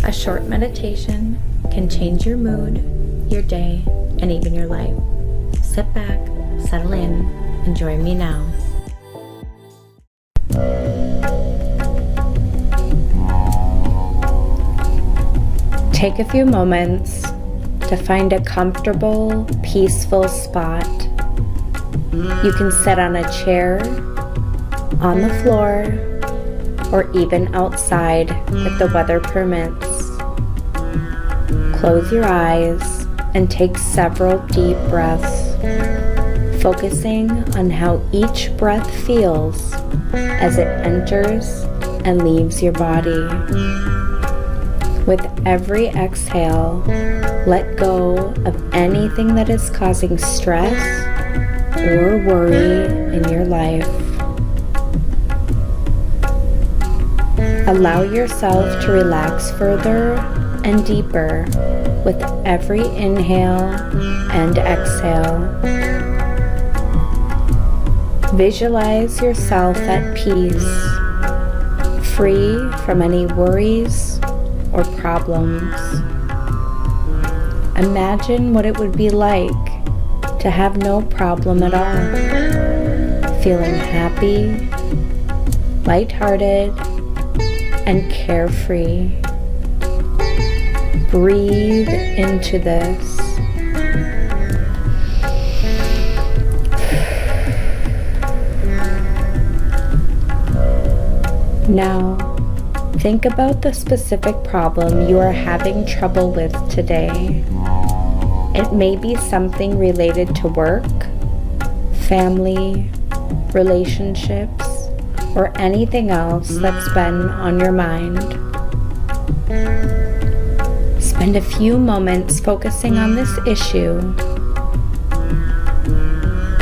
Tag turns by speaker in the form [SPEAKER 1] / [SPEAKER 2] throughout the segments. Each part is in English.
[SPEAKER 1] A short meditation can change your mood, your day, and even your life. Sit back, settle in, and join me now. Take a few moments to find a comfortable, peaceful spot. You can sit on a chair, on the floor, or even outside if the weather permits. Close your eyes and take several deep breaths, focusing on how each breath feels as it enters and leaves your body. With every exhale, let go of anything that is causing stress or worry in your life. Allow yourself to relax further and deeper with every inhale and exhale. Visualize yourself at peace, free from any worries or problems. Imagine what it would be like to have no problem at all, feeling happy, lighthearted, and carefree. Breathe into this. Now, think about the specific problem you are having trouble with today. It may be something related to work, family, relationships, or anything else that's been on your mind. Spend a few moments focusing on this issue,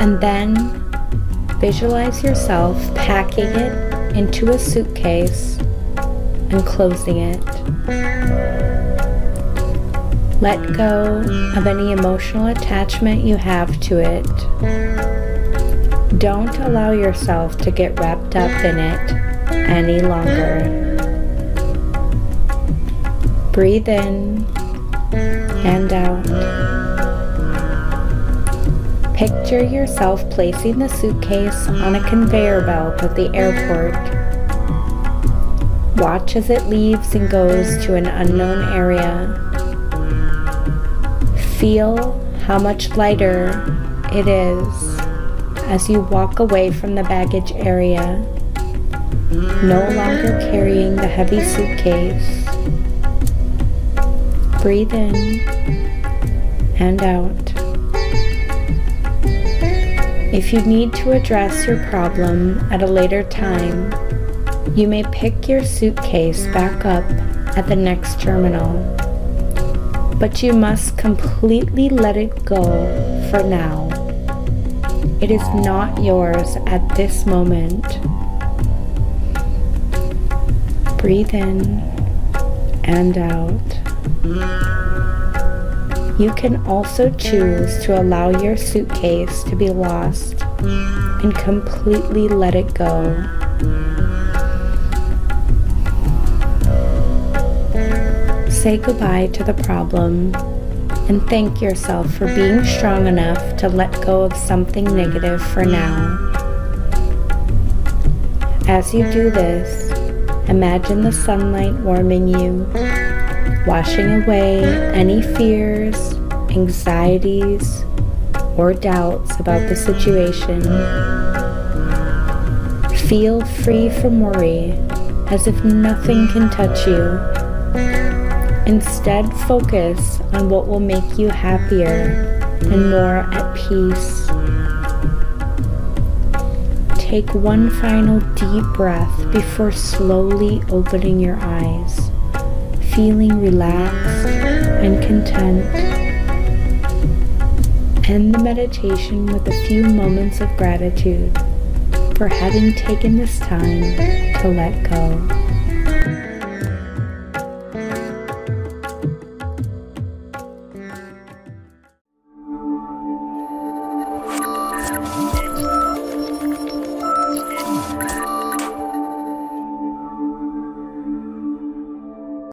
[SPEAKER 1] and then visualize yourself packing it into a suitcase and closing it. Let go of any emotional attachment you have to it. Don't allow yourself to get wrapped up in it any longer. Breathe in and out. Picture yourself placing the suitcase on a conveyor belt at the airport. Watch as it leaves and goes to an unknown area. Feel how much lighter it is as you walk away from the baggage area, no longer carrying the heavy suitcase. Breathe in and out. If you need to address your problem at a later time, you may pick your suitcase back up at the next terminal, but you must completely let it go for now. It is not yours at this moment. Breathe in and out. You can also choose to allow your suitcase to be lost and completely let it go. Say goodbye to the problem and thank yourself for being strong enough to let go of something negative for now. As you do this, imagine the sunlight warming you, washing away any fears, anxieties, or doubts about the situation. Feel free from worry, as if nothing can touch you. Instead, focus on what will make you happier and more at peace. Take one final deep breath before slowly opening your eyes, feeling relaxed and content. End the meditation with a few moments of gratitude for having taken this time to let go.